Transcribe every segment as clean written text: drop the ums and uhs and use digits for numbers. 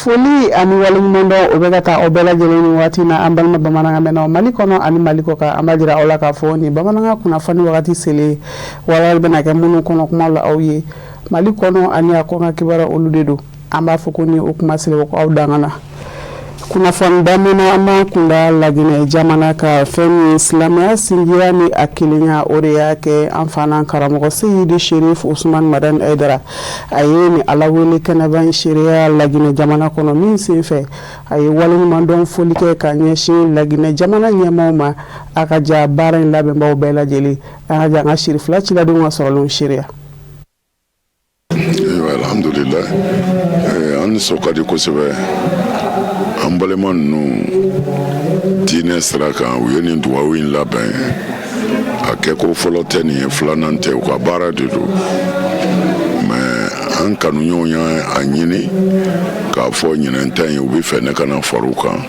Foli ani waliɲuman dɔn o bɛ ka taa aw bɛɛ lajɛlen ni waati na an balima bamanankan mɛnnaw Mali kɔnɔ ani Mali kɔ kan an b'a jira aw la k'a fɔ nin bamanankan kunnafoni wagati selen wala bɛna kɛ minnu kɔnɔ kuma la aw ye Mali kɔnɔ ani a kɔkan kibaruya olu de don an b'a fɔ ko ni o kuma selen ko aw dangana kunnafoni daminɛ an b'a kunda Laginɛ jamana ka fɛn min silamɛya sinjiya ni a kelenya o de y'a kɛ an fana karamɔgɔ Seyidi Sherif Usman Madani Aidara a ye ni Ala wele kɛnɛba seereya Laginɛ jamana kɔnɔ min senfɛ a ye waleɲuman dɔn foli kɛ ka ɲɛsin Laginɛ jamana ɲɛmaaw ma a ka ja baara in labɛnbaw bɛɛ lajɛlen an ka ja an ka Sherifula ciladenw ka sɔrɔlenw seereya. Alhamdulillah an nisɔn di kosɛbɛ an balima ninnu diinɛ sira kan u ye nin dugawu in labɛn a kɛ ko fɔlɔ tɛ nin ye filanan tɛ u ka baara de don mais an kanuɲɔgɔnw y'a ɲini k'a fɔ ɲinɛn ta in u bɛ fɛ ne kana far'u kan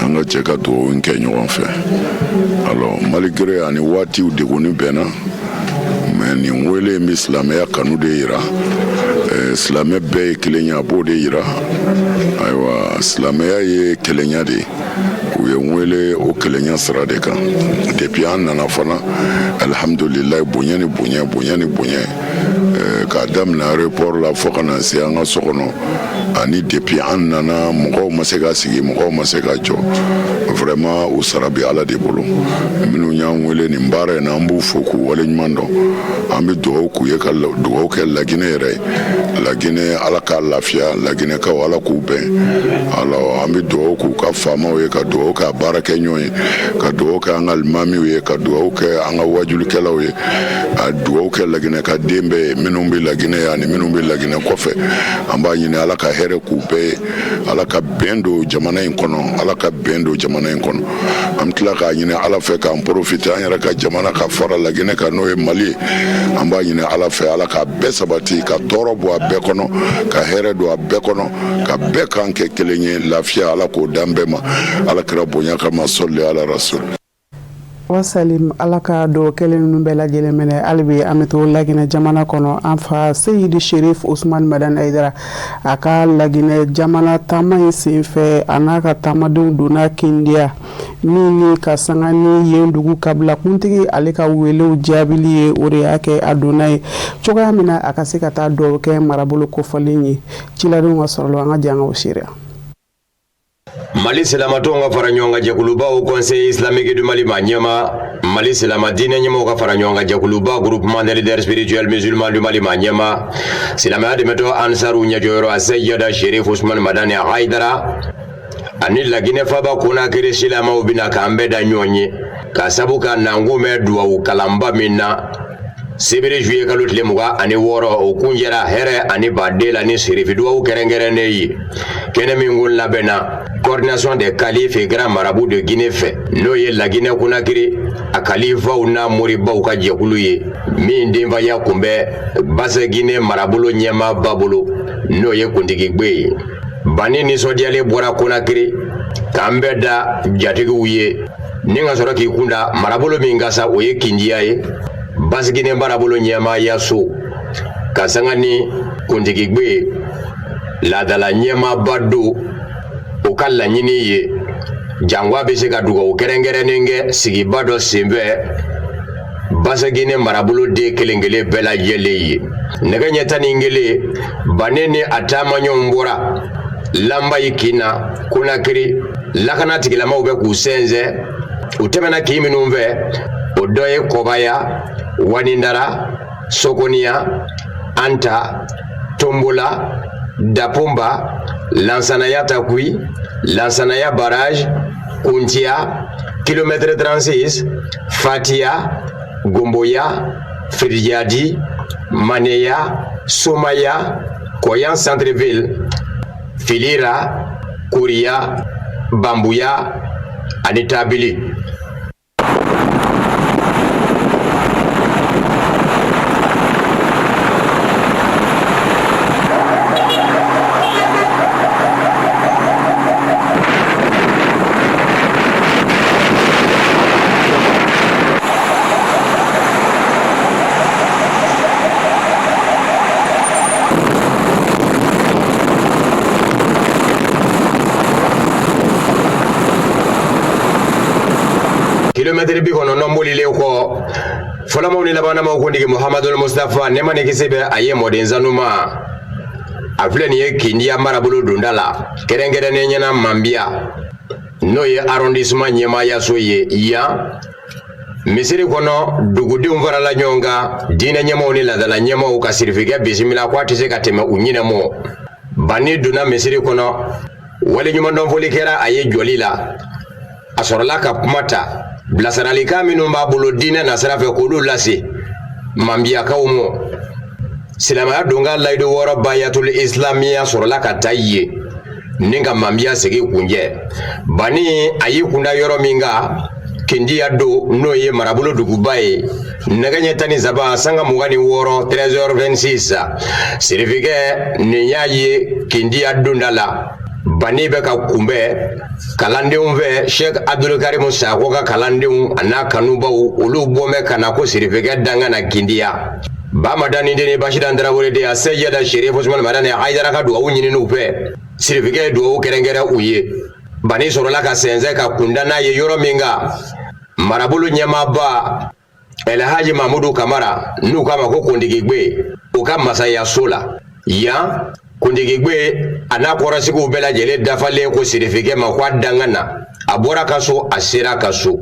an ka jɛ ka dugawu in kɛ ɲɔgɔn fɛ alors malgré ani waatiw degunni bɛnna mais nin wele in bɛ silamɛya kanu de yira silamɛ bɛɛ ye kelenya a b'o de yira ayiwa silamɛya ye kelenya de u ye n wele o kelenya sira de kan depuis an nana fana alhamdulillah bonya ni bonya k'a daminɛ aéroport la fo ka na se an ka so kɔnɔ ani depuis an nana mɔgɔw ma se ka sigi mɔgɔw ma se ka jɔ vraiment o sara bɛ Ala de bolo minnu y'an wele nin baara in na an b'u fo k'u waleɲuman dɔn an bɛ dugawu k'u ye ka dugawu kɛ Laginɛ yɛrɛ Laginɛ Ala k'a lafiya Laginɛkaw Ala k'u bɛn alors an bɛ dugawu k'u ka faamaw ye ka dugawu kɛ a baarakɛɲɔgɔn ye ka dugawu kɛ an ka limamiw ye ka dugawu kɛ an ka wajulikɛlaw ye a dugawu kɛ Laginɛ ka den bɛɛ ye minnu bɛ Laginɛ ani minnu bɛ Laginɛ kɔfɛ an b'a ɲini Ala ka hɛrɛ k'u bɛɛ ye Ala ka bɛn don jamana in kɔnɔ Ala ka bɛn don jamana in kɔnɔ an tila k'a ɲini Ala fɛ k'an profiter an yɛrɛ ka jamana ka fara Laginɛ kan n'o ye Mali ye an b'a ɲini Ala fɛ Ala ka bɛɛ sabati ka tɔɔrɔ bɔ a bɛɛ kɔnɔ ka hɛrɛ don a bɛɛ kɔnɔ ka bɛɛ kan kɛ kelen ye lafiya Ala k'o dan bɛɛ ma Ala kira bonya kama sɔli ala rasul wasalim Ala ka do kelen ninnu bɛɛ lajɛlen minɛ hali bi an bɛ to Laginɛ jamana kɔnɔ an fa Seyidi Sherif Usman Madani Aidara a ka Laginɛ jamana taama in senfɛ a n'a ka taamadenw donna Kindiya min ni ka sanga ni yen dugu kabila kuntigi ale ka welew jaabili ye o de y'a kɛ a donna ye cogoya min na a ka se ka taa dugawu kɛ marabolo kofɔlen ye ciladenw ka sɔrɔla an ka jan o seereya. Mali Silamatonw ka fara ɲɔgɔn kan jɛkuluba Conseil islamique du Mali ma ɲɛma Mali Silama diinɛ ɲɛmaaw ka fara ɲɔgɔn kan jɛkuluba groupement des leaders spirituels musulmans du Mali ma ɲɛma silamɛya dɛmɛtɔ Ansaru ɲɛjɔyɔrɔ a Seyida Sherif Usman Madani Aidara ani Laginɛ Faba Konakiri silamɛw bɛna k'an bɛɛ da ɲɔgɔn ye ka sabu ka nango mɛn duwawu kalanba min na Sibiri juillet kalo tile 26 o kun jɛra hɛrɛ ani baden la ni serifi duwawu kɛrɛnkɛrɛnnen ye kɛnɛ min kun labɛnna coordination des califes et grands marabouts de Guinée fɛ n'o ye Laginɛ Konakiri a kalifaw n'a moribaw ka jɛkulu ye min denfaya kun bɛ Basse Guinée marabolo ɲɛmaaba bolo n'o ye kuntigi Gbe ye bani nisɔndiyalen bɔra Konakiri k'an bɛɛ da jatigiw ye ni ka sɔrɔ k'i kunda marabolo min ka sa o ye Kindiya ye Basse Guinée marabolo ɲɛmaaya so ka sanga ni kuntigi Gbe laadala ɲɛmaaba do o ka laɲini ye jangwa bɛ se ka dugawu kɛrɛnkɛrɛnnen kɛ sigiba dɔ senfɛ Basse Guinée marabolo den kelen kelen bɛɛ lajɛlen ye nɛgɛ ɲɛ 11 bane ni a taamaɲɔgɔnw bɔra Lambayi Kina Konakiri lakana tigilamaw bɛ k'u sɛnsɛn u tɛmɛna k'i minnu fɛ o dɔ ye Kɔbaya Wanindara Sokoniya Anta Tombola Dapomba Lansanaya Takui Lansanaya Barrage Kuntia kilomètre 36 Fatia Gomboya Firyadi Maneya Somaya Koyan Centreville Filira Kouria Bambuya ani Tabili. kilometre bi kono nomboli le ko fola mawni labana ma ko ndigi Muhammadul Mustafa ne mane kisebe aye moden zanuma afle ni kindia marabulu dundala kerengere ne nyana mambia no ye arrondissement nyema ya soye ya misiri kono dugudi umvara la nyonga dina nyema oni la dala nyema ukasirifika bismillah kwa tise katema unyine mo bani duna misiri kono wale nyuma ndonfoli kera aye jolila asorola ka kumata blasarali kaminu mbabulo dina nasara fe kulu lasi mambia kaumo silama dunga laido woro bayatul islamia sorola ka tayye ninga mambia segi kunje bani ayi kunda yoro minga kindi ado no ye marabulo dugubaye naganye tani zaba sanga mugani woro 13h26 sirifike ni yaye kindi ado ndala bani be ka kumbe kalande unve Sheikh Abdul Karim Sako ka kalande ana kanuba ulu bome kana ko sirifike danga na kindia ba madani deni bashida ndara wole de sayyida Sharif Usman madani haidara ka duwa unyini nupe sirifike duwa kerengere uye bani sorola ka senze ka kundana ye yoro minga marabulu nyema ba Elhaji Mahmudu Kamara nu kama ko kundigigbe uka masaya sola ya kundigigbe anakora siku bela jele dafale ko sirifike makwa dangana abora kaso asira kaso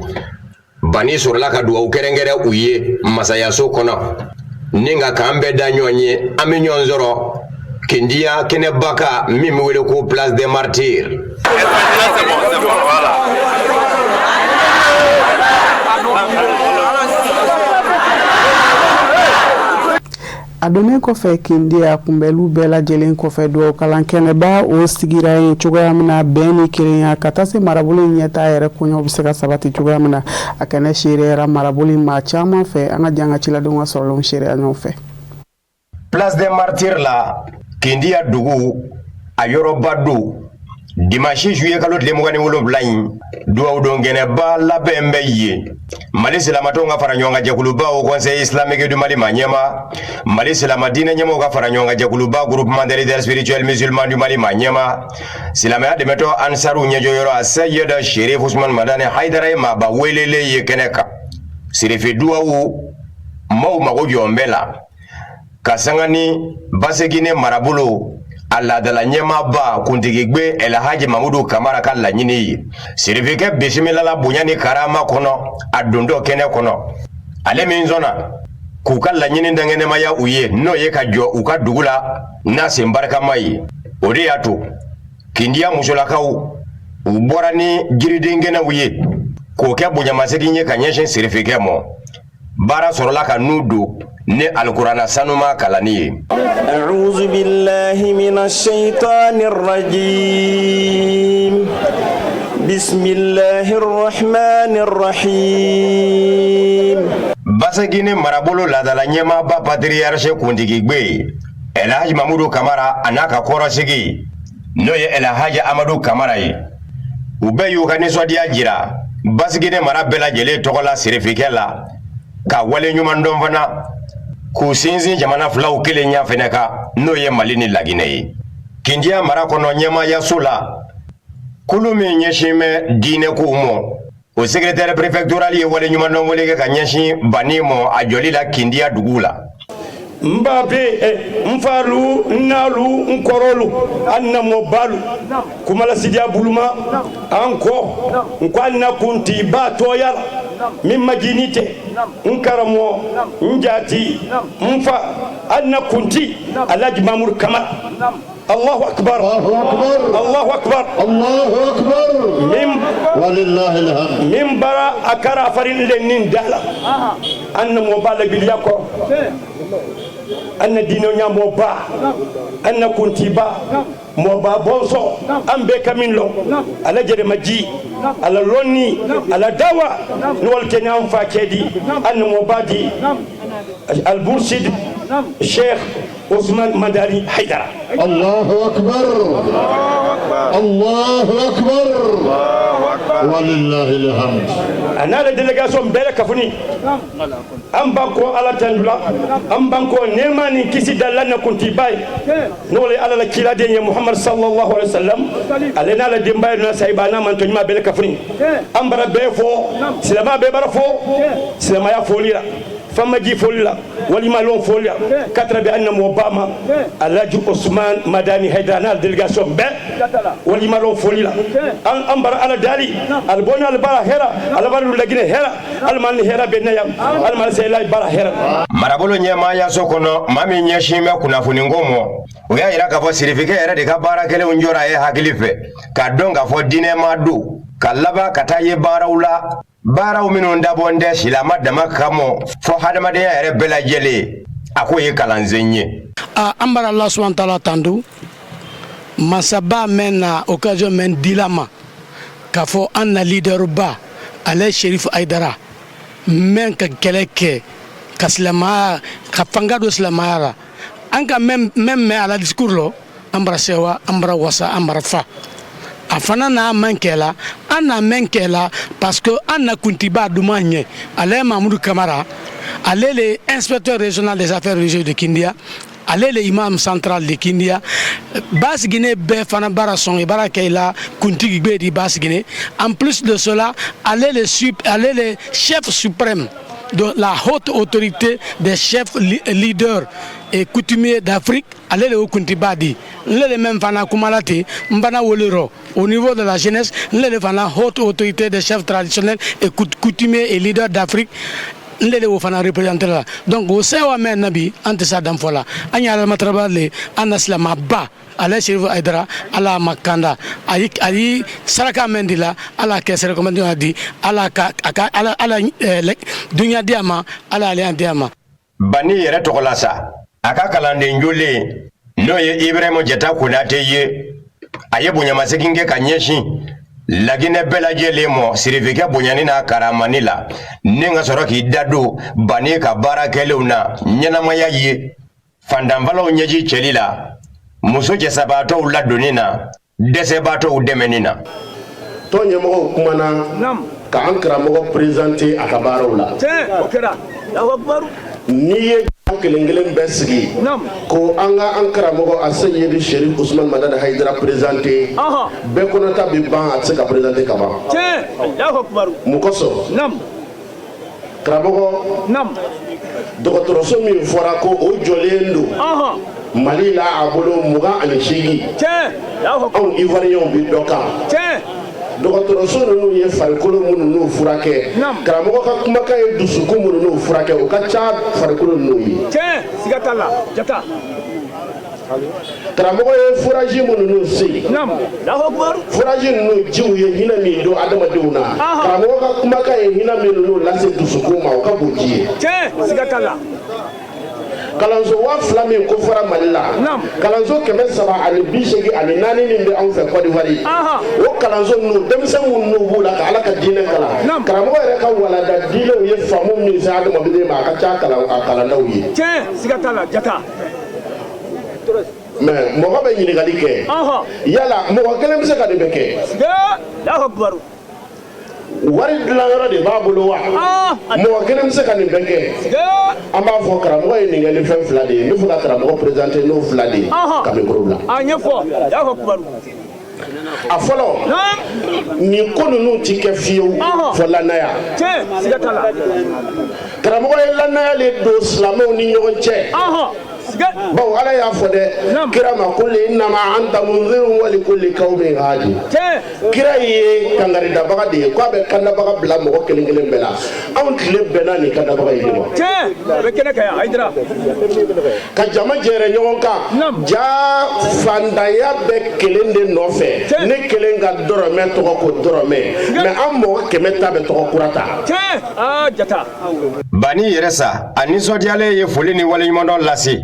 bani sorola ka duwa kerengere uye masaya so kono ninga kambe danyonye aminyonzoro kindia kene baka mimi wele ko place des martyrs adone ko fe kindia kumbelu bela jelen ko fe do kalankene ba o sigira en chugamna beni kirinya katase marabulu nyata yere kunyo biseka sabati chugamna akane shirera marabulu ma chama fe anga janga chila donga solo shire anyo fe place des martyrs la kindia dugu ayoro badu dimanche juillet kalot le mugani wolo blain do ngene ba la bembe yi Mali Silamatonga faranyonga jakuluba au conseil islamique du Mali Manyema Mali Silamadina nyemo ka faranyonga jakuluba groupement des leaders spirituels musulmans du Mali Manyema Silama de meto ansaru nyejoyoro asayeda Sharif Usman Madani Haidara ma ba welele yekeneka sirifi duwa u mau magojo mbela kasangani basegine marabulo Allah dala nyema ba kuntigigbe Elhaji Mahmudu Kamara kala nyini sirifike bismillah la bunyani karama kono adundo kene kono ale minzona kukala nyini ndangene maya uye no ye kajo ukadugula nasi mbaraka mai ori atu kindia musola kau uborani giridingena uye koke bunyamaseki nye kanyeshe sirifike mo bara sorola ka nudu ne alqur'ana sanuma kalani a'udhu billahi minash shaitanir rajim bismillahir rahmanir rahim basagine marabolo la dala nyema ba patriarche kundigigbe Elhaji Mahmudu Kamara anaka kora sigi no ye Elhaji Amadou Kamara yi ubeyu kaniswa dia jira basagine marabela jele tokola sirifikela ka wale nyuma ndomfana kusinzi jamana flau kile nya feneka no ye malini lagine kindia marakono nyema ya sula kulumi nyeshime dine kuumo o secrétaire préfectoral ye wale nyuma ndombolege ka nyeshi banimo ajolila kindia dugula mbabe mfalu nalu nkorolu anna mobalu kumala sidia buluma anko nkwanna kunti ba toyala mimma jinite nkaramo njati mfa anna kunti Alhaji Mahmudu Kamara Allahu akbar Allahu akbar Allahu akbar Allahu akbar walillahi alhamd mimbara akara farin lenin dala anna mobala bil yako anna dino nyamo ba anna kunti ba mo ba bonso ambe kaminlo ala jere maji ala lonni ala dawa wal kenyam fa kedi anna mo badi al bursid Sheikh Ousmane Madani Haïdara. Allahu Akbar. Allahu Akbar. Walillahi alhamd. Ana la délégation belle kafuni. Ambako ala tandula. Ambanko nemani kisi dalana kunti bay. Nole ala la kila de Muhammad sallallahu alaihi wasallam. Alena la dimba na saibana mantonima belle kafuni. Ambara befo, silama be barafo, silama ya folira. Fama ji folila walima lon folila katra bi anna Obama alaju Ousmane Madani Haïdara délégation be walima lon folila ambara ala dali albona albara hera albaru lagine hera alman hera benaya alman sela bara hera marabolo nyema ya sokono mami nyeshime kuna funingomo uya ira ka fo sirifike era de ka bara kele unjora e hakilife ka donga fo dine madu kalaba kataye barawla Bara umino ndabonde silama dama kamo fo hadama de ere bela jele akoye kalanzenye ambara Allah subhanahu wa ta'ala tandu masaba mena occasion men dilama kafo anna leader ba ale Cherif Haïdara men ka keleke kaslama kafangado slamara anka même ala discours lo ambara sewa ambara wasa ambara fa afana na mankela ana mankela parce que ana kuntiba dumanye ale Mamoudou Kamara ale le inspecteur régional des affaires religieuses de Kindia ale le imam central de Kindia basgine be fana barason e barakela kuntigi be di basgine en plus de cela ale le chef suprême de la haute autorité des chefs leaders et coutumiers d'Afrique, allez le Kuntibadi, les mêmes fana kumalati, mbana wolero, au niveau de la jeunesse, les fana haute autorité des chefs traditionnels et coutumiers et leaders d'Afrique, les fana représentés là. Donc au sewa men nabi ante sa damfola, anya matrabale anaslama ba. Ala Cherif Haïdara ala makanda ali saraka mendila ala kese recommandation adi ala dunya diama ala ali diama bani yere togolasa aka kalande njole noye Ibrahima Jata Konate ye aye bunyama sekinge kanyeshi lagine bela jele mo sirifike bunyani na karamani la ninga soroki dadu bani ka barakeleuna nyana maya ye fandambalo nyeji chelila muso ke sabato la donina dese bato demenina to nyemo kumana ka ankara mo présenter akabaro la okera akbaru niye kelengelen besgi ko anga ankara mo asayidi Cherif Ousmane Madani Haïdara présenter be konata bi ban atseka présenter kaba akbaru mukoso Krabogo Dokotoroso mi fora ko o jolendo Mali la abolo muga anishigi on ivoirien bi doka Dokotoroso no ye farikolo munu no furake Krabogo ka kumaka e dusuku munu no furake o ka cha farikolo no yi sigatala jata Krabogo e furaji munu no si furaji no jiwu ye hina mi do adama deuna Krabogo ka kumaka e hina mi no lase dusuku ma o ka boji sigatala Kalanzo wa flamme ko fara malila kalanzo keme saba ani bishegi ani nani ni be an fe Côte d'Ivoire o kalanzo no demse mun no bula ka ala ka dine kala karamo ere ka wala da dile o ye famu mi sa ado mabide ma ka cha kala na uyi sigatala jata mais mo ba nyini gali ke yala mo kelen bi se ka de beke akbaru wari dilanyɔrɔ de b'a bolo wa mɔgɔ kelen bɛ se ka nin bɛɛ kɛ an b'a fɔ karamɔgɔ ye nin kɛ ni fɛn fila de ye n bɛ fɛ ka karamɔgɔ présenter n'o fila de ye ka mikoro bila a fɔlɔ nin ko ninnu ti kɛ fiyewu fɔ lannaya karamɔgɔ ye lannaya le don silamɛw ni ɲɔgɔn cɛ bawo ala y'a fɔ dɛ kira ma ko le nama anta munzirun wali kulli qaumin hadi kira ye kangaridabaga de ye k'a bɛ kandabaga bila mɔgɔ kelen kelen bɛɛ la anw tile bɛnna nin kandabaga ye wa ka jama jɛrɛ ɲɔgɔn kan ja fandanya bɛ kelen de nɔfɛ ne kelen ka dɔrɔmɛ tɔgɔ ko dɔrɔmɛ mais an mɔgɔ kɛmɛ ta bɛ tɔgɔ kura ta bani yɛrɛ sa a nisɔndiyalen ye foli ni waleɲuman dɔ lase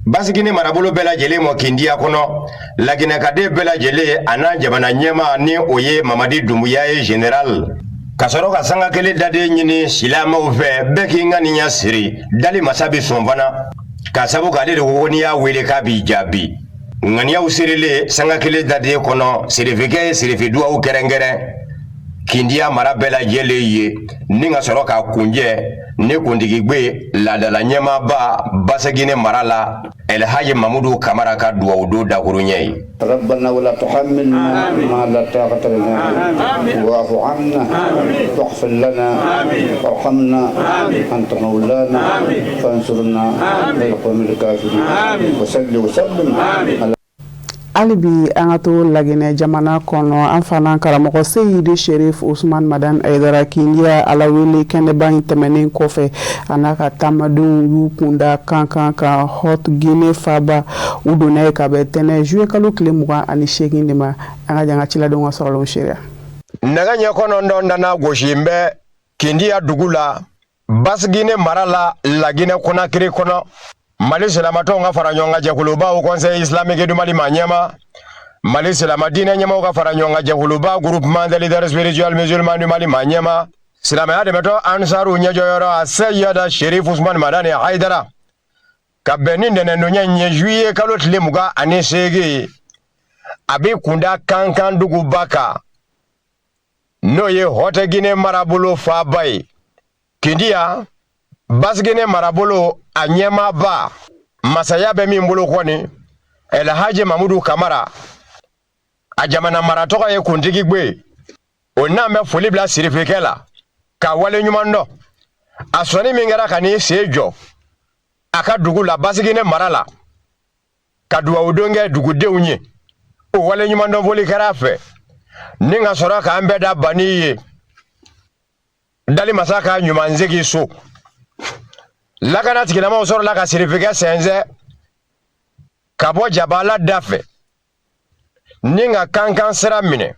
basigini marabolo bɛɛ lajɛlen mɔ Kindia kɔnɔ laginɛkaden bɛɛ lajɛlen a n'a jamana ɲɛma ni o ye Mamadi Dumbuya ye général ka sɔrɔ ka sanga kelen daden ɲini silamɛw fɛ bɛɛ k'i ŋaniya siri dali masa bi sɔn fana ka sabu k'ale de ko n'i y'a wele k'a b'i jaabi ŋaniyaw sirilen sanga kelen daden kɔnɔ sirifekɛ ye sirifi duwawu kɛrɛnkɛrɛn kindiya mara bɛɛ lajɛlen ye ni ka sɔrɔ k'a kunjɛ ne kuntigi gbe laadala ɲɛmaaba Basegine mara la Elhaji Mamudu Kamara ka duwawu don dakuru ɲɛ ye. ربنا ولا تحملنا ما لا طاقة لنا واعف عنا واغفر لنا وارحمنا أنت مولانا فانصرنا على القوم الكافرين وصل وسلم على alibi an ka to Laginɛ jamana kɔnɔ an fana karamɔgɔ Seyidi Sherif Usman Madan Aidara Kindiya ala wele kɛnɛba in tɛmɛnen kɔfɛ a n'a ka taamadenw y'u kunda kan ka Hot Guinée faaba u donna ye ka bɛn tɛnɛ juillet kalo tile 28 de ma an ka janga ciladenw ka sɔrɔlenw seereya. Naga ɲɛ kɔnɔntɔn dana gosi n bɛ Kindiya dugu la Basegine mara la Laginɛ Conakry kɔnɔ Mali silamatɔnw ka fara ɲɔgɔn kan jɛkuluba au Conseil islamique du Mali ma ɲɛma Mali silama diinɛ ɲɛmaw ka fara ɲɔgɔn kan jɛkuluba groupement des leaders spirituels musulmans du Mali ma ɲɛma silamɛya dɛmɛtɔ Ansaru ɲɛjɔyɔrɔ a Seyida Sherif Usman Madani Haidara ka bɛn ni nɛnɛndonya ɲɛ juillet kalo tile 28 a bɛ kunda kankan duguba kan n'o ye Hot Guinée marabolo faaba ye Kindiya Basegine marabolo a ɲɛmaaba masaya bɛ min bolo kɔni Elhaji Mamudu Kamara a jamana maratɔgɔ ye kuntigi gbe o n'an bɛ foli bila sirifikɛ la ka wale ɲuman dɔn a sɔnni min kɛra ka n'i sen jɔ a ka dugu la Basegine mara la ka duwawu don kɛ dugudenw ye o wale ɲuman dɔn foli kɛra a fɛ ni ka sɔrɔ k'an bɛɛ da banni ye dali masa ka ɲumansegi so lakana tigilamaw sɔrɔla ka sirifikɛ sɛnsɛn ka bɔ jabala da fɛ ni ka kankan sira minɛ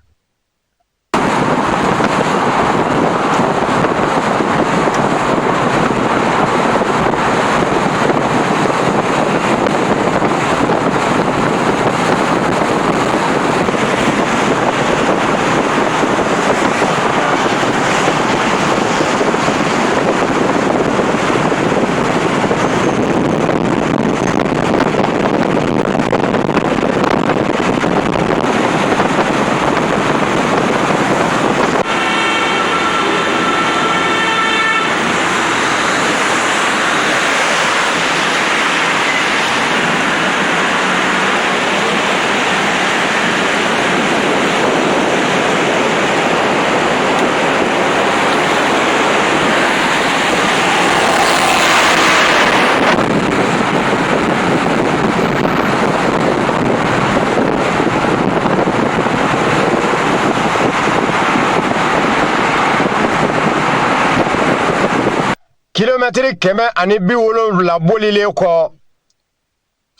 kilometri 170 bolilen kɔ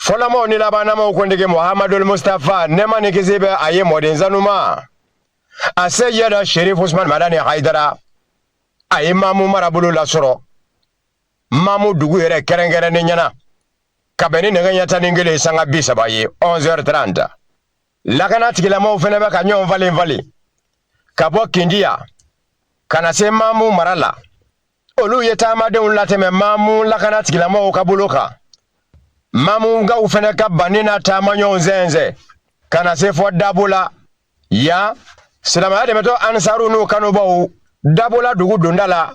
fɔlɔmaw ni labanamaw kuntigi Muhammadul Mustafa nema ni kisi bɛ a ye mɔdenzanuma a Seyida Sherif Usman Madani Haidara a ye Mamu marabolo lasɔrɔ Mamu dugu yɛrɛ kɛrɛnkɛrɛnnen ɲɛna ka bɛn ni nɛgɛ ɲɛ 11 sanga 30 ye 11h30 lakana tigilamaw fɛnɛ bɛ ka ɲɔgɔn falen ka bɔ Kindiya ka na se Mamu mara la olu ye taamadenw latɛmɛ Mamu lakana tigilamaw ka bolo kan Mamu gaw fɛnɛ ka banni na taamaɲɔgɔn zɛnzɛ ka na se fɔ Dabola ya silamɛya dɛmɛtɔ Ansaru n'u kanubaw Dabola dugu donda la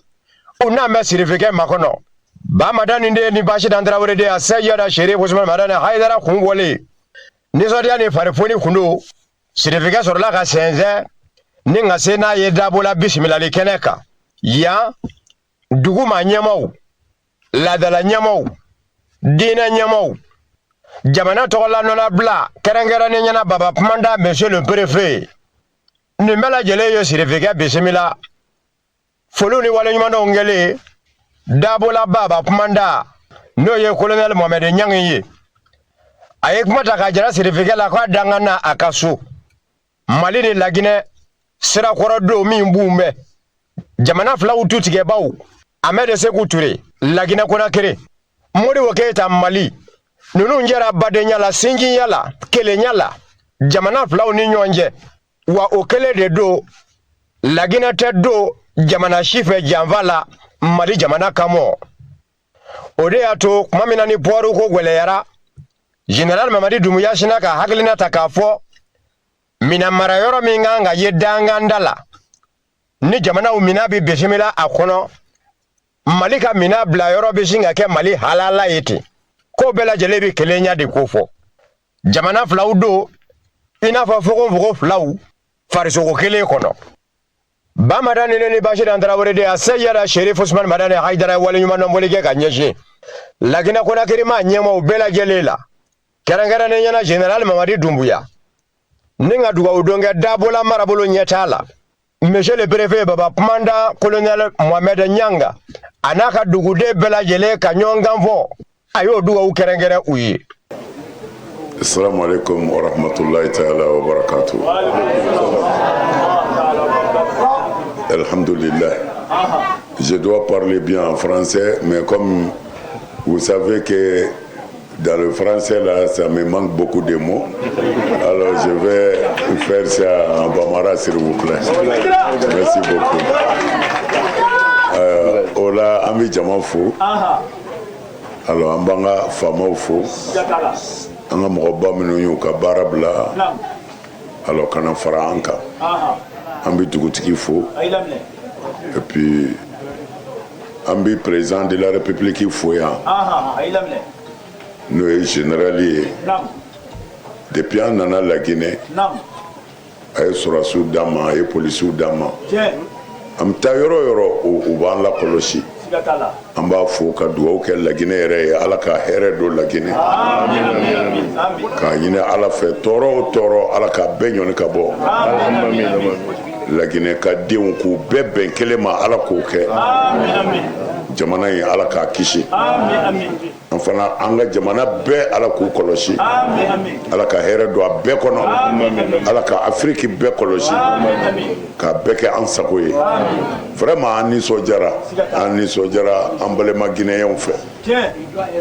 u n'an bɛ sirifikɛ makɔnɔ Bamadani de ni Baasi Dan Tarawele de a Seyida Sherif Usman Madani Haidara kun bɔlen nisɔndiya ni farifoni kun don sirifikɛ sɔrɔla ka sɛnsɛn ni ka se n'a ye Dabola bisimilali kɛnɛ kan yan dugu ma ɲɛmaw laadala ɲɛmaw diinɛ ɲɛmaw jamana tɔgɔla nɔnabila kɛrɛnkɛrɛnnen ɲɛna Baba Kumanda Monsieur le Préfet nin bɛɛ lajɛlen ye sirifikɛ bisimila foliw ni waleɲumandɔw kɛlen Dabola Baba Kumanda n'o ye colonel Mohamed Ɲangi ye a ye kuma ta ka jara sirifikɛ la k'a dangana a ka so Mali ni Laginɛ sirakɔrɔ don min b'u bɛɛ jamana filaw tu tigɛbaw Ahmed Sékou Touré Laginɛ Conakry Modibo Keita Mali ninnu jɛra badenya la sinjinya la kelenya la jamana filaw ni ɲɔgɔn cɛ wa o kelen de don Laginɛ tɛ don jamana si fɛ janfa la Mali jamana kama o de y'a to kuma min na ni bɔru ko gwɛlɛyara General Mamadi Doumbouya sina ka hakilina ta k'a fɔ mina mara yɔrɔ min kan ka ye danganda la ni jamanaw mina bi bisimila a kɔnɔ Mali ka mina bila yɔrɔ bi sin ka kɛ Mali halala ye ten ko bɛɛ lajɛlen bi kelenya de ko fɔ jamana filaw do i n'a fɔ fogo filaw farisogo kelen kɔnɔ Bamada ni Bashir Tarawele de a seyara Sheriff Ousmane Madani Haidara wale ɲuman dɔnbɔli kɛ ka ɲɛsin Lagina Konakiri ma ɲɛmaw bɛɛ lajɛlen la kɛrɛnkɛrɛnnen ɲɛna General Mamadi Doumbouya ni ka dugawu don kɛ Dabola marabolo ɲɛ t'a la Monsieur le Préfet Baba Commandant Colonel Mohamed Nyanga a n'a ka duguden bɛɛ lajɛlen ka ɲɔgɔn kan fɔ a y'o dugawu kɛrɛnkɛrɛn u ye. Assalamu alaikum wa rahmatullahi ta'ala wa barakatuh. Alhamdulillah. Je dois parler bien en français, mais comme vous savez que dans le français là, ça me manque beaucoup de mots. Alors je vais faire ça en bambara s'il vous plaît. Merci beaucoup. Ola ami jama fo. Alors ambanga fama fo. Anga mogoba minu yu ka bara bla. Alors kana fara anka. Ambi dugutigi fo. Et puis ambi président de la République fo ya. Nous sommes généraliers. Depuis un an à la Guinée, à Sorassou Dama, à Polisou Dama, am ta yoro u ban la kolosi. An b'a fo ka dugawu kɛ la Guinée yɛrɛ ye Ala ka hɛrɛ don la Guinée. K'a ɲini Ala fɛ tɔɔrɔ o tɔɔrɔ Ala ka bɛɛ ɲɔni ka bɔ. La Guinée ka denw k'u bɛɛ bɛn kelen ma Ala k'o kɛ. Jamana in Ala k'a kisi. An fana an ka jamana bɛɛ Ala k'u kɔlɔsi. Ala ka hɛrɛ don a bɛɛ kɔnɔ. Ala ka Afrique bɛɛ kɔlɔsi. K'a bɛɛ kɛ an sago ye. Vraiment an nisɔndiyara an balima Guinéens fɛ.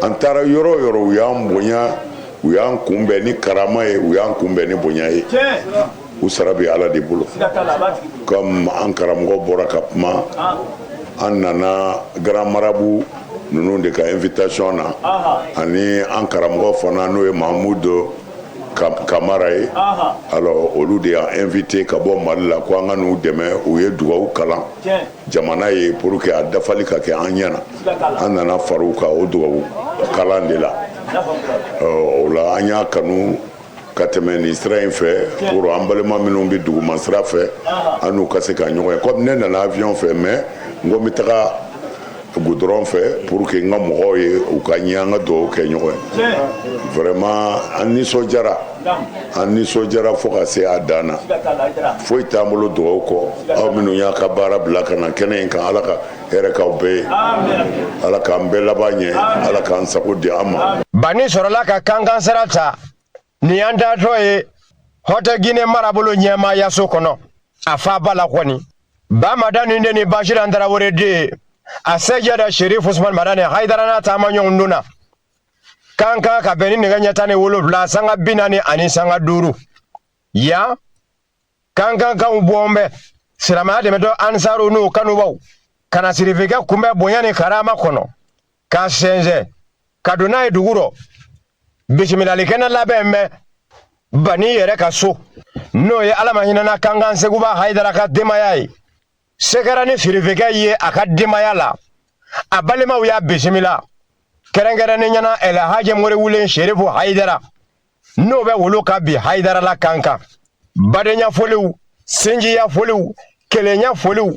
An taara yɔrɔ yɔrɔ u y'an bonya u y'an kunbɛn ni karama ye u y'an kunbɛn ni bonya ye. U sara bɛ Ala de bolo. Comme an karamɔgɔ bɔra ka kuma an nana Grand Marabout ninnu de ka invitation na ani an karamɔgɔ fana n'o ye Mahamudu Kamara ye. Alors olu de y'a invité ka bɔ Mali la ko an ka n'u dɛmɛ u ye dugawu kalan jamana ye pour que a dafali ka kɛ an ɲɛna an nana fara u kan o dugawu kalan de la. O la an y'a kanu ka tɛmɛ nin sira in fɛ pour an balima minnu bɛ duguma sira fɛ an n'u ka se ka ɲɔgɔn ye comme ne nana avion fɛ mais n ko n bɛ taga goudron fɛ pour que n ka mɔgɔw ye u ka ɲɛ an ka dugawu kɛ ɲɔgɔn ye. Vraiment an nisɔndiyara fo ka se a dan na foyi t'an bolo dugawu kɔ aw minnu y'a ka baara bila ka na kɛnɛ in kan Ala ka hɛrɛ k'aw bɛɛ ye Ala k'an bɛɛ laban ɲɛ Ala k'an sago di an ma. Bani sɔrɔla ka kankan sira ta ni an datɔ ye Hɔtɛ Guinée marabolo ɲɛmaayaso kɔnɔ a faaba la kɔni Bamada ni de ni Bashir Tarawele de a sejada Sheriff Ousmane Madani Haidara n'a taama ɲɔgɔn dun na kankan ka bɛn ni nɛgɛ ɲɛ 17 sanga 40 ani sanga 5 yan kankan kanw bɔn bɛ silamɛya dɛmɛtɔ ansaru n'u kanubaw kana sirifikɛ kunbɛ bonya ni karama kɔnɔ ka sɛnsɛn ka don n'a ye dugu rɔ bisimilalikɛnɛ labɛn bɛ Bani yɛrɛ ka so n'o ye Ala ma hinɛna kankan seguba Haidara ka denbaya ye se kɛra ni sirifikɛ ye a ka denbaya la a balimaw y'a bisimila kɛrɛnkɛrɛnnen ɲɛna El Hadji Mori Wulen Sherifu Haidara n'o bɛ wolo ka bi Haidara la kankan badenya foliw sinjiya foliw kelenya foliw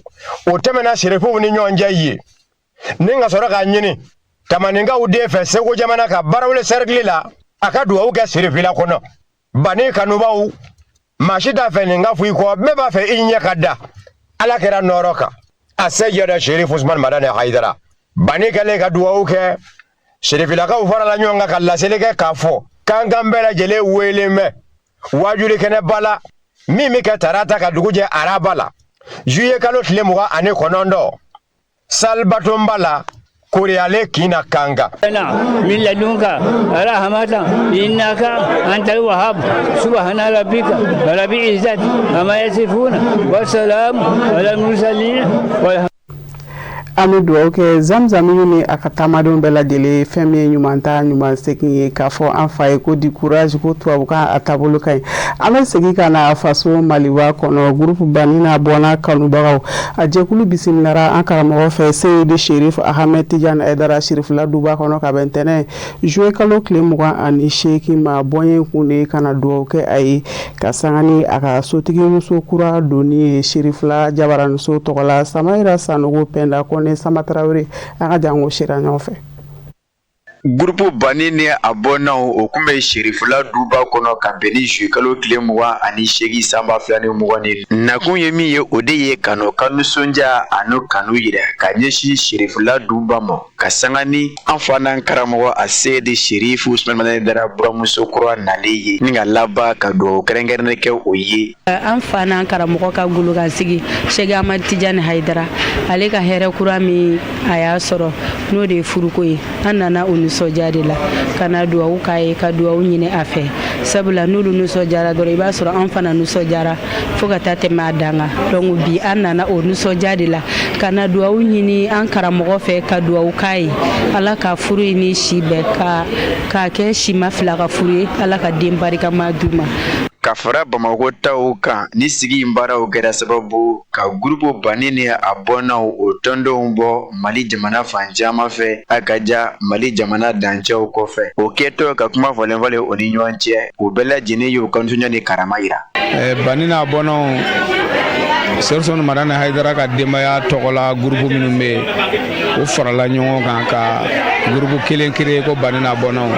o tɛmɛna Sherifuw ni ɲɔgɔn cɛ ye ni ka sɔrɔ k'a ɲini tamaninkaw den fɛ Segu jamana ka Barawele cercle la a ka dugawu kɛ Sirifila kɔnɔ Bani kanubaw maa si t'a fɛ nin ka fɔ i kɔ bɛɛ b'a fɛ i ɲɛ ka da Ala kɛra nɔɔrɔ kan a sejada Sheriff Ousmane Madani Haidara Bani kɛlen ka dugawu kɛ Sirifilakaw farala ɲɔgɔn kan ka laseli kɛ k'a fɔ kankan bɛɛ lajɛlen welen bɛ wajuli kɛnɛba la min bɛ kɛ tarata ka dugu jɛ araba la juillet kalo tile 29 salbatomba la Koreale kina kanga min ladunka rahmatan innaka antal wahhab subhana rabbika rabbil izzati amma yasifuna wa salamun ala mursalin. an bɛ dugawu kɛ Zamzam ni a ka taamadenw bɛɛ lajɛlen fɛn min ye ɲuman ta ɲuman segin ye k'a fɔ an fa ye ko di courage ko tubabukan a taabolo ka ɲi an bɛ segin ka na faso Maliba kɔnɔ groupe Banina bɔnna kanubagaw a jɛkulu bisimilara an karamɔgɔ fɛ Seyidi Sherif Ahmed Tidiane Aidara Sherifula duba kɔnɔ ka bɛn ntɛnɛn juin kalo tile 28 ma bɔɲɛ kun de kana dugawu kɛ a ye ka sanga ni a ka sotigi muso kura doni Sherifula Jabaramuso tɔgɔla Samayira Sanogo Penda Kone Sama Traoré an ka jango sera ɲɔgɔn fɛ. Groupe Banini a bɔnnaw o kun bɛ Sherifula duba kɔnɔ ka bɛn ni juillet kalo tile 28 sanba 2020 nakun ye min ye o de ye kanu nisɔndiya ani kanu yira ka ɲɛsin Sherifula duba ma ka sanga ni an fana karamɔgɔ a Seyidi Sherif Usman Aidara buramuso kura nalen ye ni ka laban ka dugawu kɛrɛnkɛrɛnnen kɛ o ye. An fana karamɔgɔ ka golokansigi Sheikh Ahmed Tidiane Aidara ale ka hɛrɛ kura min a y'a sɔrɔ n'o de ye furuko ye an nana o nisɔndiya de la kana dugawu k'a ye ka dugawu ɲini a fɛ sabula n'olu nisɔndiyara dɔrɔn i b'a sɔrɔ an fana nisɔndiyara fo ka taa tɛmɛ a dan kan donc bi an nana o nisɔndiya de la kana dugawu ɲini an karamɔgɔ fɛ ka dugawu k'a ye ala ka furu in ni si bɛɛ ka kɛ sima fila ka furu ye ala ka den barikama d'u ma. Ka fara Bamako taw kan ni sigi in baaraw kɛra sababu ka groupe Banini a bɔnnaw o tɔndenw bɔ Mali jamana fan caman fɛ a ka ja Mali jamana dancɛw kɔfɛ o kɛtɔ ka kuma fɔlen o ni ɲɔgɔn cɛ o bɛɛ lajɛlen y'o kantuɲa ni karama yira. Banini a bɔnnaw Serson Marane Haidara ka denbaya tɔgɔla groupe minnu bɛ o farala ɲɔgɔn kan ka groupe kelen créer ko Banini a bɔnnaw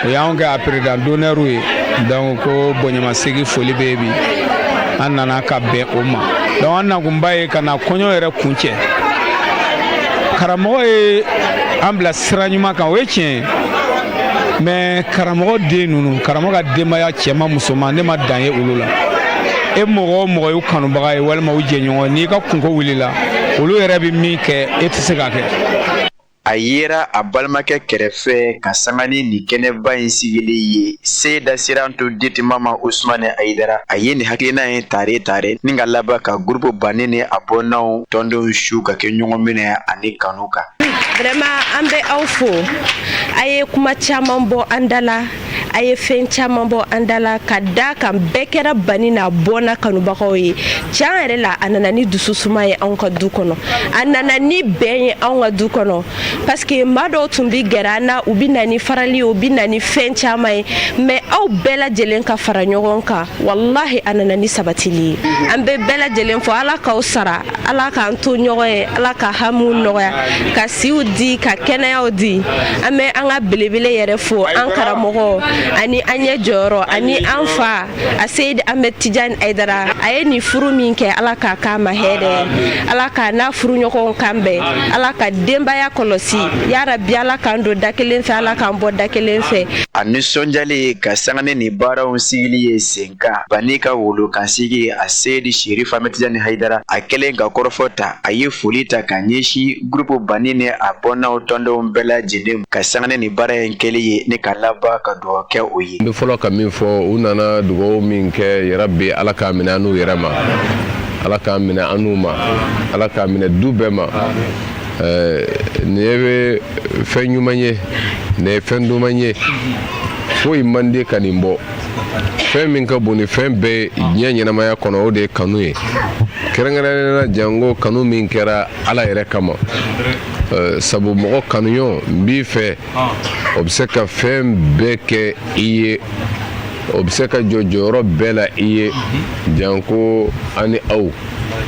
o y'anw kɛ a président d'honneur ye donc ko bonyamasegi foli bɛ bi an nana ka bɛn o ma donc an nakunba ye ka na kɔɲɔ yɛrɛ kuncɛ karamɔgɔ ye an bila sira ɲuman kan o ye tiɲɛ mais karamɔgɔ den ninnu karamɔgɔ ka denbaya cɛman musoman ne ma dan ye olu la e mɔgɔ o mɔgɔ y'u kanubaga ye walima u jɛɲɔgɔn n'i ka kunko wulila olu yɛrɛ bɛ min kɛ e tɛ se k'a kɛ. A yera a balimakɛ kɛrɛfɛ ka sanga ni nin kɛnɛba in sigili ye Seyida Siranto Diti Mama Usmane Aidara a ye nin hakilina ye tare ni ka laban ka groupe Banini a bɔnnaw tɔndenw su ka kɛ ɲɔgɔn minɛ ani kanu kan. Vraiment an bɛ aw fo a ye kuma caman bɔ an da la a ye fɛn caman bɔ an da la ka da kan bɛɛ kɛra Banini a bɔnna kanubagaw ye tiɲɛ yɛrɛ la a nana ni dususuma ye anw ka du kɔnɔ a nana ni bɛn ye anw ka du kɔnɔ parce que maa dɔw tun bi gɛrɛ an na u bi na ni farali u bi na ni fɛn caman ye mais aw bɛɛ lajɛlen ka fara ɲɔgɔn kan wallahi a nana ni sabatili ye an bɛ bɛɛ lajɛlen fɔ ala k'aw sara ala k'an to ɲɔgɔn ye ala ka hamu nɔgɔya ka siw di ka kɛnɛyaw di an bɛ an ka belebele yɛrɛ fo an karamɔgɔ ani an ɲɛ jɔyɔrɔ ani an fa a Seyidi Ahmed Tidiane Aidara a ye nin furu min kɛ ala k'a k'a ma hɛrɛ ala k'a n'a furu ɲɔgɔn kan bɛn ala ka denbaya kɔlɔsi ya Rabbi ala k'an don da kelen fɛ ala k'an bɔ da kelen fɛ. A nisɔndiyalen ka sanga ni baaraw sigili ye sen kan Bani ka wolo kan sigi a Seyidi Sherif Ahmed Tidiane Aidara a kɛlen ka kɔrɔfɔ ta a ye foli ta ka ɲɛsin groupe Banini a bɔnnaw tɔndenw bɛɛ lajɛlen ka sanga ni baara in kɛli ye ni ka laban ka dugawu kɛ o ye. N bɛ fɔlɔ ka min fɔ u nana dugawu min kɛ ya Rabbi ala k'a minɛ an n'u yɛrɛ ma ala k'a minɛ an n'u ma ala k'a minɛ du bɛɛ ma. Nin ye fɛn ɲuman ye nin ye fɛn duman ye foyi man di ka nin bɔ fɛn min ka bon ni fɛn bɛɛ diɲɛ ɲɛnamaya kɔnɔ o de ye kanu ye kɛrɛnkɛrɛnnenya jango kanu min kɛra ala yɛrɛ kama sabu mɔgɔ kanuɲɔ n b'i fɛ o bɛ se ka fɛn bɛɛ kɛ i ye o bɛ se ka jɔ jɔyɔrɔ bɛɛ la i ye janko ani aw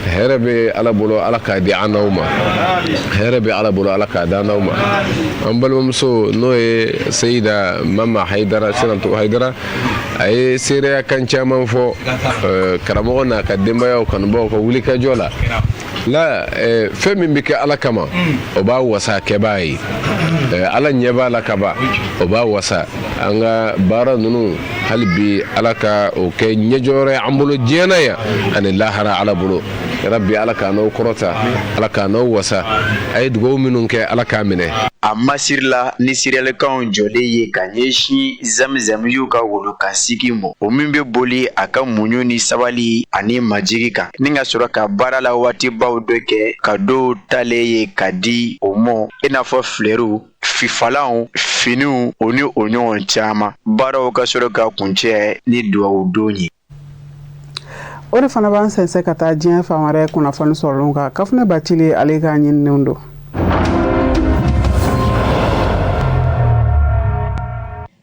hɛrɛ bɛ ala bolo ala k'a di an n'aw ma hɛrɛ bɛ ala bolo ala k'a di an n'aw ma an balimamuso n'o ye Seyida Mama Haidara Siranto Haidara a ye seereya kan caman fɔ karamɔgɔ n'a ka denbayaw kanubagaw ka wulikajɔ la fɛn min bɛ kɛ ala kama o b'a wasa kɛbaa ye ala ɲɛ b'a la ka ban o b'a wasa an ka baara ninnu hali bi ala ka o kɛ ɲɛjɔyɔrɔ ye an bolo diɲɛ na yan ani lahara ala bolo ya Rabbi ala k'a n'aw kɔrɔta ala k'a n'aw wasa a ye dugawu minnu kɛ ala k'a minɛ. a masirila ni siriyalɛkanw jɔlen ye ka ɲɛsin zamzamiyu ka wolokasigi mɔ o min bɛ boli a ka muɲu ni sabali ani majigi kan ni ka sɔrɔ ka baara la waatibaw dɔ kɛ ka dɔw talen ye ka di o mɔ i n'a fɔ filɛriw fifalanw finiw o ni o ɲɔgɔn caman baaraw ka sɔrɔ ka kuncɛ ni duwawu don ye. O de fana b'an sɛnsɛn ka taa diɲɛ fan wɛrɛ kunnafoni sɔrɔlenw kan Kafunɛ Bacili ale k'a ɲininenw don.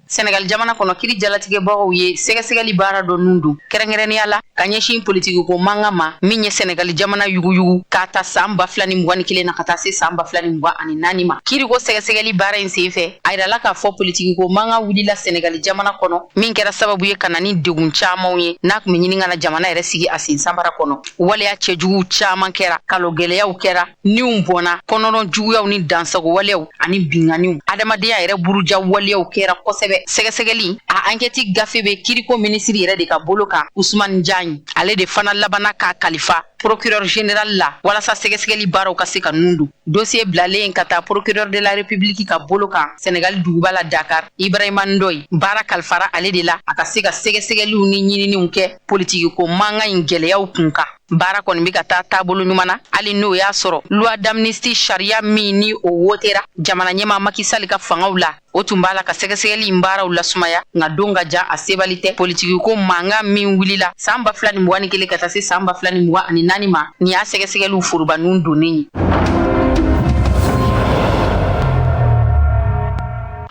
Senegal jamana kono kiri jalatigɛbagaw ye sɛgɛsɛgɛli baara dɔ nun don kɛrɛnkɛrɛnnenya la ka ɲɛsin politiki ko manga ma min ye Senegal jamana yuguyugu ka ta san 2021 na ka taa se san 2024 ma kiri ko sɛgɛsɛgɛli baara in senfɛ a yirala k'a fɔ politiki ko manga wulila Senegal jamana kɔnɔ min kɛra sababu ye ka na ni degun camanw ye n'a kun bɛ ɲini ka na jamana yɛrɛ sigi a sen sanbara kɔnɔ waleya cɛjugu caman kɛra kalo gɛlɛyaw kɛra niw bɔnna kɔnɔnɔ juguyaw ni dansago waleyaw ani binganiw adamadenya yɛrɛ buruja waleyaw kɛra kosɛbɛ sɛgɛsɛgɛli a enquête gafe be kiriko ministre yɛrɛ de ka bolo kan Ousmane Diagne ale de fana labana ka kalifa procureur général la walasa sɛgɛsɛgɛli baaraw ka se ka nundu dossier bilalen ka taa procureur de la république ka bolo kan Sénégal duguba la Dakar Ibrahima Ndoye baara kalifara ale de la a ka se ka sɛgɛsɛgɛliw ni ɲininiw kɛ politiki ko manga in gɛlɛyaw kun kan baara kɔni bɛ ka taa taabolo ɲuman na hali n'o y'a sɔrɔ loi d'amnistie sariya min ni o wotera jamana ɲɛmaa Macky Sall ka fangaw la o tun b'a la ka sɛgɛsɛgɛli in baaraw lasumaya nka don ka jan a sebali tɛ politiki ko mankan min wulila san 2021 ka taa se san 2024 ma ni y'a sɛgɛsɛgɛliw foroba nun donnen ye.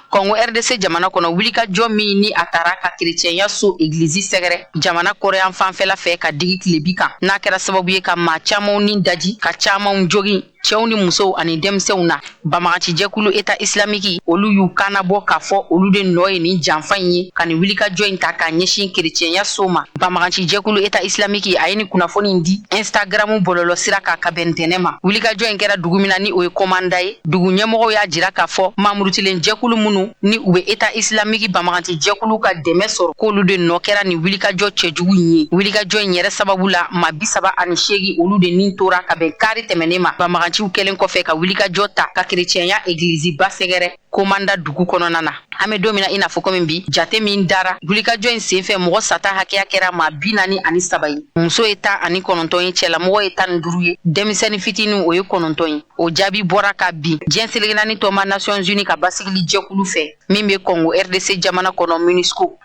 Kongo RDC jamana kono wulika jɔ min ni a taara ka chrétienya so église sɛgɛrɛ jamana kɔrɔyan fanfɛla fɛ ka digi tilebi kan n'a kɛra sababu ye ka maa camanw ni daji ka camanw jogi cɛw ni musow ani denmisɛnw na bamagaci jɛkulu État islamique olu y'u kana bɔ k'a fɔ olu de nɔ ye ni janfa in ye ka ni wulika jɔ in ta ka ɲɛsin chrétienya so ma bamagaci jɛkulu État islamique a ye ni kunnafoni in di Instagram bɔlɔlɔ sira kan ka bɛn ntɛnɛ ma wulika jɔ in kɛra dugu min na ni o ye komanda ye dugu ɲɛmɔgɔw y'a jira k'a fɔ mamurutilen jɛkulu minnu ni u bɛ État islamique bamagaci jɛkulu ka dɛmɛ sɔrɔ k'olu de nɔ kɛra ni wulika jɔ cɛjugu in ye wulika jɔ in yɛrɛ sababu la maa 38 olu de nin tora ka bɛn kari tɛmɛnen ma bamagaciw kɛlen kɔfɛ ka wulika jɔ ta ka chrétienya église ba sɛgɛrɛ komanda dugu kɔnɔna na an bɛ don min na i n'a fɔ komi bi jate min dara wulika jɔ in senfɛ mɔgɔ sata hakɛya kɛra maa 43 ye muso ye 19 ye cɛlamɔgɔ ye 15 ye denmisɛnnin fitinin o ye 9 ye o jaabi bɔra ka bin diɲɛ seleke naani tɔma Nations Unies ka basigili jɛkulu fɛ min bɛ Congo RDC jamana kɔnɔ MONUSCO.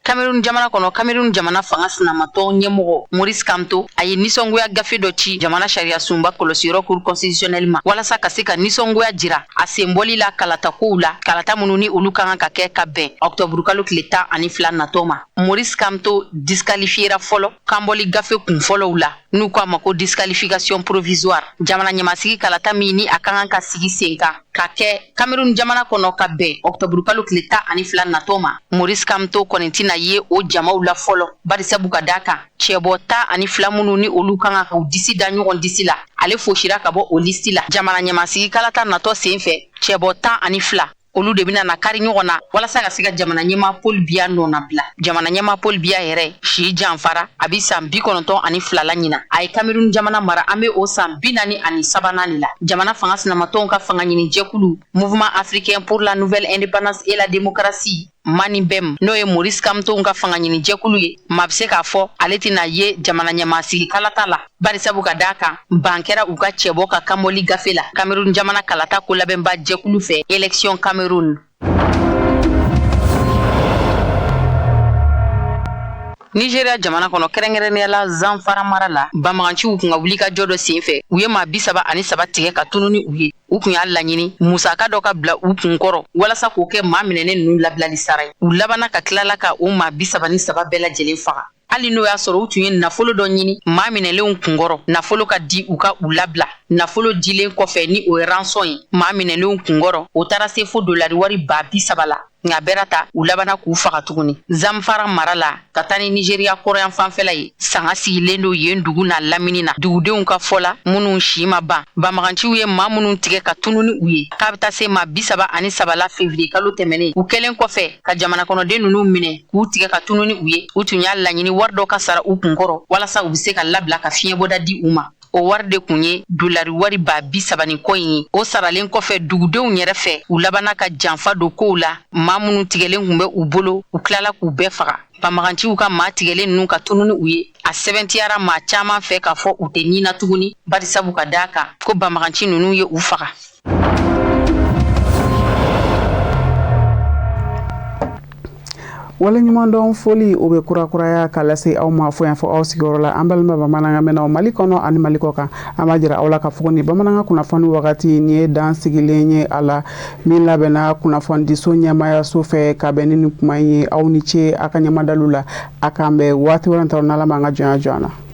Cameroun jamana kono Cameroun jamana fanga sinamatɔ ɲɛmɔgɔ Maurice Kamto a ye nisɔngoya gafe dɔ ci jamana sariya sunba kɔlɔsiyɔrɔ cour constitutionnel ma walasa ka se ka nisɔngoya jira a senbɔli la kalata kow la kalata minnu ni olu kan ka kɛ ka bɛn octobre kalo tile 12 natɔ ma Maurice Kamto disqualifiera fɔlɔ kanbɔli gafe kun fɔlɔw la n'u ko a ma ko disqualification provisoire jamana ɲɛmasigi kalata min ni a kan ka sigi sen kan ka kɛ Cameroun jamana kɔnɔ ka bɛn octobre kalo tile 12 natɔ ma Maurice Kamto kɔni tina ye o jamaw la fɔlɔ barisabu ka da kan cɛbɔ 12 minnu ni olu kan ka disi da ɲɔgɔn disi la ale fosira ka bɔ o listi la jamana ɲɛmasigi kalata natɔ senfɛ cɛbɔ 12 olu de bina na kari ɲɔgɔn na walasa ka se ka jamana ɲɛma Paul Biya nɔna bila jamana ɲɛma Paul Biya yɛrɛ si janfara a bi san 92 la ɲina a ye Cameroun jamana mara an bɛ o san 43 la jamana fanga sinamatɔw ka fanga ɲini jɛkulu Mouvement africain pour la nouvelle indépendance et la démocratie Manibem n'o ye Maurice Kamto ka fanga ɲini jɛkulu ye maa bɛ se k'a fɔ ale tɛna ye jamana ɲɛmasigi kalata la barisabu ka da kan ban kɛra u ka cɛbɔ ka kanbɔli gafe la Cameroun jamana kalata ko labɛnba jɛkulu fɛ élection Cameroun. Nigeria jamana kono kɛrɛnkɛrɛnnenya la Zamfara mara la bamaganciw kun ka wuli ka jɔ dɔ senfɛ u ye maa 37 tigɛ ka tunu ni u ye u kun y'a laɲini musaka dɔ ka bila u kun kɔrɔ walasa k'o kɛ maa minɛnen ninnu labilali sara ye u labana ka tilala ka o maa 37 bɛɛ lajɛlen faga hali n'o y'a sɔrɔ u tun ye nafolo dɔ ɲini maa minɛlenw kunkɔrɔ nafolo ka di u ka u labila nafolo dilen kɔfɛ ni o ye rançon ye maa minɛlenw kunkɔrɔ o taara se fo dolari wari 30 la nka bɛra ta u labana k'u faga tuguni Zamfara mara la ka taa ni Nigeria kɔrɔyan fanfɛla ye sanga sigilen do yen dugu na lamini na dugudenw ka fɔla minnu si ma ban bamaganciw ye maa minnu tigɛ ka tunu ni u ye k'a bɛ taa se maa 33 la février kalo tɛmɛnen u kɛlen kɔfɛ ka jamana kɔnɔden ninnu minɛ k'u tigɛ ka tunu ni u ye u tun y'a laɲini wari dɔ ka sara u kunkɔrɔ walasa u bɛ se ka labila ka fiɲɛbɔda di u ma o wari de kun ye dolari wari ba 30 kɔ in o saralen kɔfɛ dugudenw yɛrɛ fɛ u labana ka janfa do kow la maa minnu tigɛlen kun bɛ u bolo u tilala k'u bɛɛ faga banbaganciw ka maa tigɛlen ninnu ka tunu ni u ye a sɛbɛntiyara maa caman fɛ k'a fɔ u tɛ ɲina tuguni barisabu ka daa kan ko banbaganci ninnu ye u faga. wala ɲuman dɔn foli o bɛ kurakuraya ka lase aw ma fo yan fɔ aw sigiyɔrɔ la an balima bamanankan mɛnnaw Mali kɔnɔ ani Mali kɔ kan an b'a jira aw la ka fɔ ni bamanankan kunnafoni wagati ni ye dan sigilen ye a la min labɛnna kunnafonidiso ɲɛmaayaso fɛ ka bɛn ni kuma ye aw ni ce a ka ɲɛmadalu la a k'an bɛn waati wɛrɛ n'Ala ma an ka jɔnya jɔ an na.